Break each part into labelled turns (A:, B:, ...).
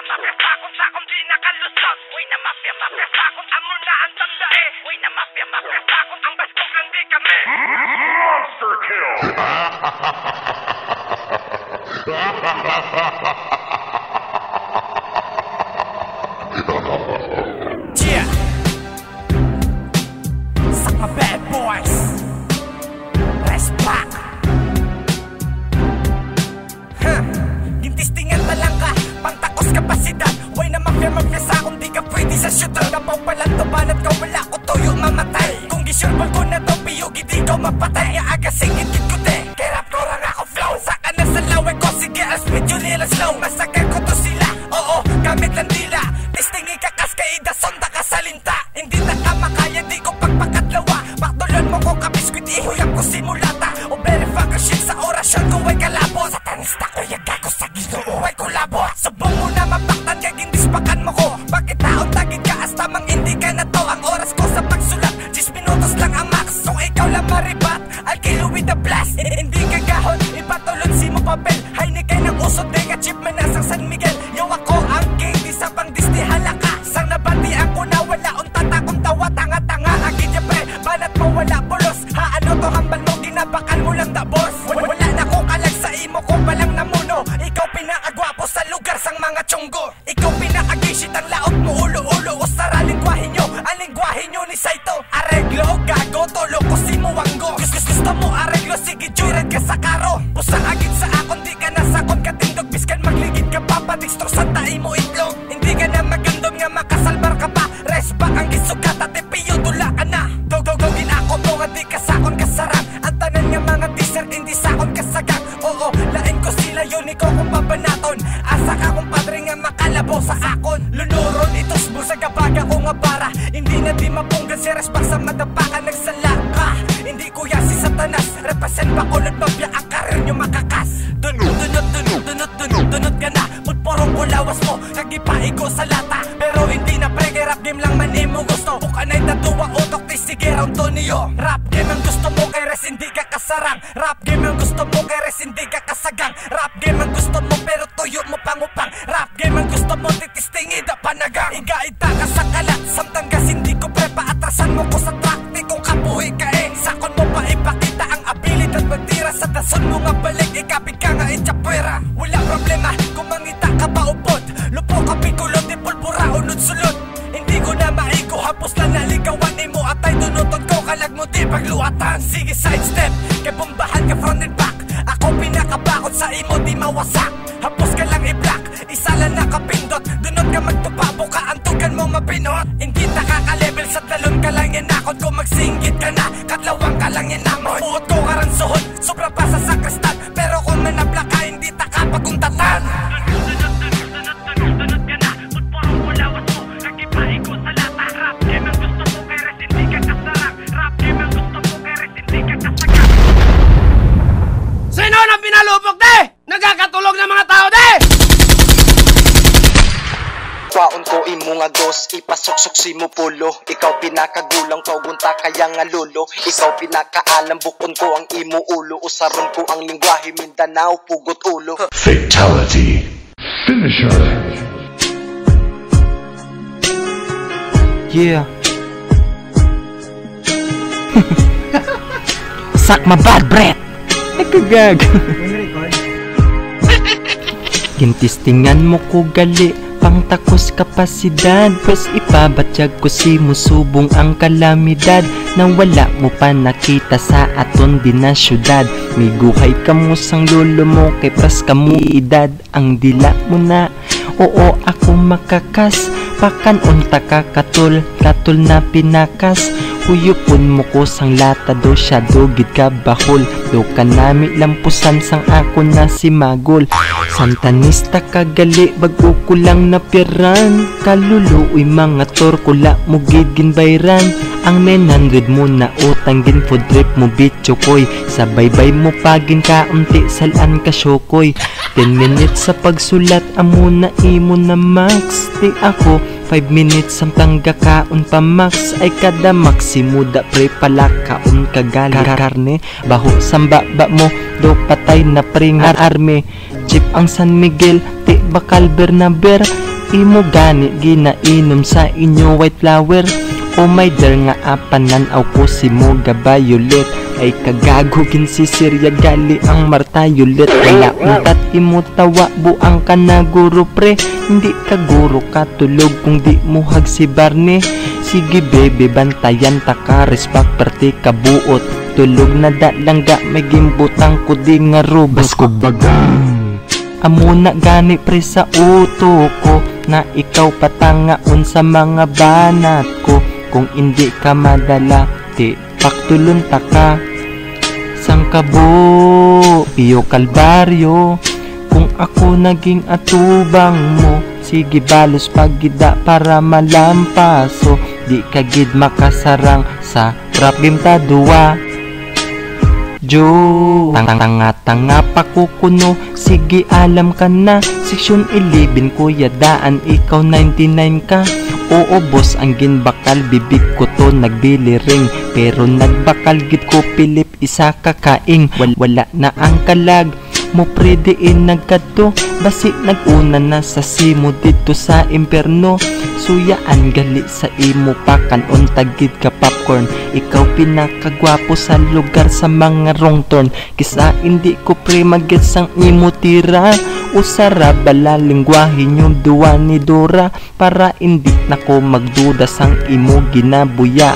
A: mafia sakon sakon di nakalusot. Uy na mafia sakon amo na ang tanda eh. Uy na mafia sakon ang baskog lang di kami.
B: Monster kill.
A: Yeah. Suck my bad boys. Rest back. Gintistingan na lang ka, pangtakos kapasidad. Way na mafia sakon di ka pwede sa shooter. Napaw palang tubanat ka, wala ko tuyo mamatay. Kung gisyurbol ko na to, piyugi di ko mapatay. Nga aga singit kit ko de, kay rap ko lang ako flow. Saka na sa laway ko, sige I'll speed you little slow. Masakal ko to sila, oo, gamit lang dila. Tistingi kakas kay ida, sonda ka salinta. Hindi na ka makaya, di ko pagpakatlawa. Bakdolon mo ko kabiskwit, ihuyang ko simulata. O very fucker shit sa orasyon ko ay kalabo. Satanista ko yaga ko sa ginoo ay kulabo. Subong mo na mapaktan kay gindispakan mo ko. Bakit taon tagid ka as tamang hindi ka na to. Ang oras ko sa pagsulat 10 minutos lang ang max. So ikaw lang maribat, I'll kill you with the blast. Hindi ka gahon, ipatulon si mo papel. Hay ni kay ng usod de nga chip man nasang San Miguel. Yo ako ang king, di sa pang Disney halaka. Sang nabatian ko na wala untata kung tawa tanga-tanga. Agid ya pre, banat mo wala pulos. Haano to hambal mo, ginabakan mo lang da boss. Wala na ko kalag sa imo ko palang namuno. Ikaw pinakagwapo sa lugar sang mga tiyonggo. Ikaw pinakagisit ang laot mo ulo-ulo. Usara lingwahe nyo, ang lingwahe nyo ni Saito. Areglo, gago, tolo ko si Muwanggo. Gusto mo areglo, sige joyride ka sa karo. Pusang agit sa akon, di ka nasakon ka tindog. Biskan magligid ka pa, patikstro sa tae mo itlog. Hindi ka na magandom nga makasalbar ka pa. Resback ang gisugat at ipiyo, dula ka na. Dogogogin ako mo nga di ka sakon kasarang. Ang tanan nga mga t-shirt, hindi sakon kasagang. Oo, lain ko sila yun, ikaw kung babanaton. Asa ka kung padre nga makalabo sa akon. Lunuron itos mo sa gabaga ko nga para. Hindi na di mapunggan si Resback sa madapakan nagsala ka. Hindi kuya si Satanas, represent ba kulot mafia ang karir nyo makakas. Dunot ka na, putporong kulawas mo. Nagipaigo sa lata, pero hindi na pre, kay rap game lang man mo gusto. Bukanay tatuwa utok, ti sige round to niyo. Rap game ang gusto mo, kay res hindi ka kasarang. Rap game ang gusto mo, kay res hindi ka kasagang. Rap game ang gusto mo, pero tuyo mo pangupang. Rap game ang gusto mo, titistingi da panagang. Iga-ita ka sa kalat, samtanggas hindi ko pre, paatrasan mo ko sa track. Di kong kapuhi ka eh, sakon mo pa ipakita ang abilidad magtira. Sa dason mo nga balik, ikapit ka nga itchapwera. Wala problema, kung mangita ka pa upod. Lupo ka pikulot, di pulpura unod sulod. Hindi ko na maigo, hapos na naligawan mo. Atay dunutod ko, kalag mo di pagluatan. Sige sidestep, kay bombahan ka front and back. Ako pinakabakot sa imo, di mawasak. Hapos ka lang i-block, isa lang nakapindot. Dunod ka magtupa, ka antugan mo mapinot. Hindi nakaka-level sa talon ka lang yan akot. Kung magsinggit ka na, katlawang ka lang yan namon. Buot ko karang suhod, sobra pa sa sakristan. Pero kung manabla ka, hindi taka paguntatan. Dunod ka na, putporong kulawas mo. Nagipaigo sa lata. Rap game ang gusto mo, kay res hindi ka kasarang. Rap game ang gusto mo, kay res hindi ka kasagang.
C: Sino nang pinalupok de? Nagkakatulog ng mga tao de?
D: Kwaon ko imo nga dos, ipasuksok si mo pulo. Ikaw pinakagulang ko, gunta kaya nga lolo. Ikaw pinakaalam, bukon ko ang imo ulo. Usaron ko ang lingwahe, Mindanao, pugot ulo.
B: Fatality. Finisher.
E: Yeah. Suck my bad breath. Nagkagag. Gintistingan mo ko gali, pangtakos kapasidad. Pwes ipabatyag ko si musubong ang kalamidad. Nang wala mo pa nakita sa aton din na syudad. May guhay ka mo sang lolo mo, kay pras ka mo edad. Ang dila mo na, oo ako makakas. Pakan unta ka katul, katul na pinakas. Huyupon mo ko sang lata do siya dogid ka bahol. Do ka nami lampusan sang ako na si Magol. Santanista ka gali, bago ko lang napiran. Kaluluoy mga torkula mo gid ginbayran. Ang 900 mo na utang gin food trip mo bitcho koy. Sa baybay mo pagin ka unti salan ka syokoy. 10 minutes sa pagsulat amo na imo na max. Di ako 5 minutes samtang gakaon pa max. Ay kada maksimuda pre pala kaon kagali karne. Baho samba mo do patay na pringar arme. Chip ang San Miguel, ti bakal Bernaber. imo gani ginainom sa inyo white flower. Oh my dear nga apananaw ko si mo gabayulit. Ay kagagugin si Sirya gali ang martayulit. Wala untat imo tawa buang ka na guro pre. Hindi ka guro katulog kung di mo hag si Barney. Sige baby bantayan ta ka respect perti kabuot. Tulog na dalangga may gimbutang ko di nga rubas ko bagang. Amo na gani pre sa uto ko na ikaw patangaon sa mga banat ko. Kung hindi ka madala, ti paktulon ta ka. Sang kabo, Pio Kalbaryo. Kung ako naging atubang mo, sige balos pagida para malampaso. Di kagid makasarang sa rap game ta duwa. Jo, tanga-tanga pa kukuno. Sige alam ka na, section 11 kuya daan, ikaw 99 ka. Oo boss, ang ginbakal bibig ko to nagbili ring. Pero nagbakal gid ko Pilip isa kakaing. Wala na ang kalag mo prediin nagkadto. Basi naguna na sa simo dito sa imperno. Suyaan gali sa imo pa kanon tagid ka popcorn. Ikaw pinakagwapo sa lugar sa mga wrong turn. Kisa hindi ko pre magets ang imo tira. Usara bala lingwahe nyo duwa ni Dora. Para hindi na ko magduda sang imo ginabuya.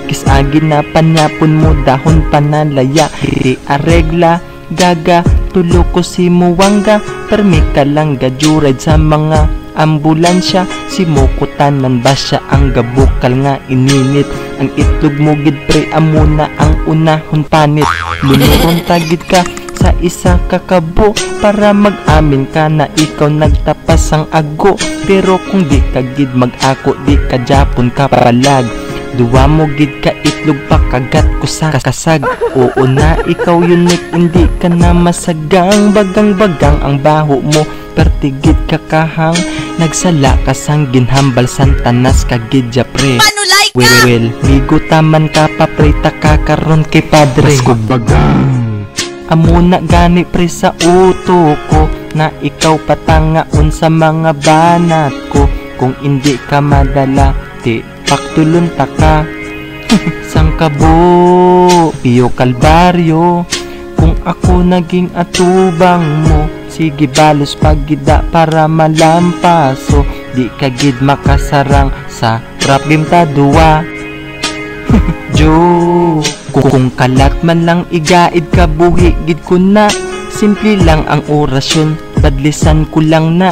E: Kisa ginapanyapon mo dahon panalaya. Di aregla gaga tulo ko si muwangga. Permi ka lang gajured sa mga ambulansya. Si mukutanan ba siya ang gabukal nga ininit. Ang itlog mo gid pre amo na ang unahon panit. Lumuron tagid ka sa isa kakabo para mag-amin ka na ikaw nagtapas ang ago. Pero kung di ka gid mag-ako di ka japon ka palag. Duwa mo gid ka itlog pa kagat ko sa kasag. Oo na ikaw unique hindi ka na masagang. Bagang-bagang ang baho mo pertigid ka kahang. Nagsala ka sang ginhambal santanas ka gid ja pre. Well, migo taman ka pa pre takakaron kay padre. Basko bagang. Amo na gani pre sa uto ko na ikaw patangaon sa mga banat ko. Kung hindi ka madala, ti paktulon ta ka. Sang kabo, Pio Kalbaryo. Kung ako naging atubang mo, sige balos pagida para malampaso. Di kagid makasarang sa rap game ta duwa. Jo, kung kalat man lang igaid ka buhi gid ko na. Simple lang ang orasyon, badlisan ko lang na.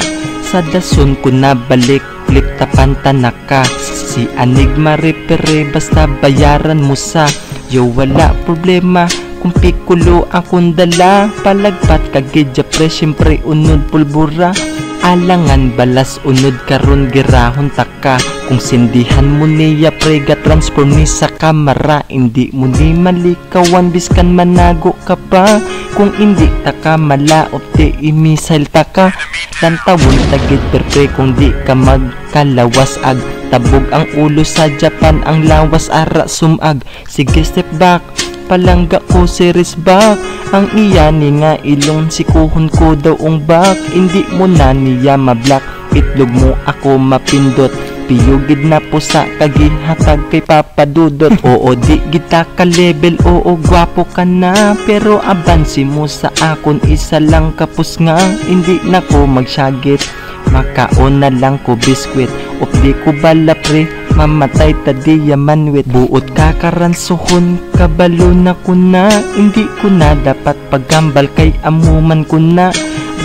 E: Sa dason ko na balik, flip tapan tanaka. Si Enigma repere basta bayaran mo sa. Yo wala problema kung pikulo akong dala. Palagpat kagid ja pre syempre unod pulbura. Alangan balas unod karon girahon taka. Kung sindihan mo niya prega transform ni sa kamera. Hindi mo ni malikawan biskan manago ka pa. Kung hindi taka malaop te imisail taka. Tantawon tagid perpe kung di ka magkalawas ag. Tabog ang ulo sa Japan ang lawas ara sumag. Sige step back palangga ko series back. Ang iya ni nga ilong sikuhon ko daw ang back. Hindi mo na niya mablock. Itlog mo ako mapindot. Piyugid na po sa kagihatag kay papadudot. Oo di kita ka level, oo gwapo ka na. Pero abansi mo sa akon isa lang kapos nga. Hindi na ko magsyagit, makaon na lang ko biskwit. Of di ko bala pre, mamatay ta di yamanwit. Buot kakaransuhon, kabalo na ko na. Hindi ko na dapat paggambal kay amuman ko na.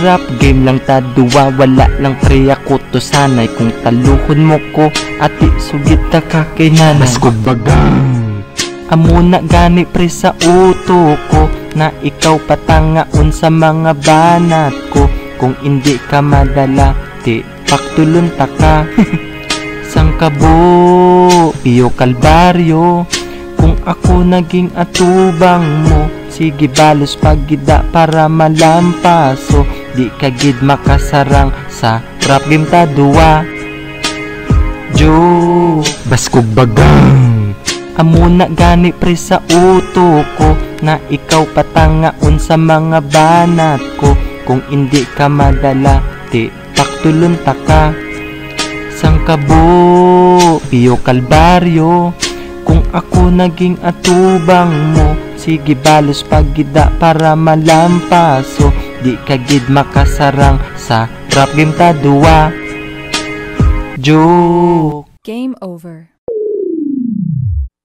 E: Rap game lang ta duwa, wala lang pre ako to sanay. Kung taluhon mo ko, ati sugit ta ka kay nanay. Basko bagang. Amo na gani pre sa uto ko na ikaw patangaon sa mga banat ko. Kung hindi ka madala, ti paktulon ta ka. Sang kabo, Pio Kalbaryo. Kung ako naging atubang mo, sige balos pagida para malampaso. Di kagid makasarang sa rap game ta duwa. Jo, basko bagang. Amo na gani pre sa uto ko na ikaw patangaon sa mga banat ko. Kung hindi ka madala, ti paktulon ta ka. sang kabo, Pio Kalbaryo. Kung ako naging atubang mo, sige balos pagida para malampaso. Di kagid makasarang sa rap game ta duwa. Joke.
F: Game over.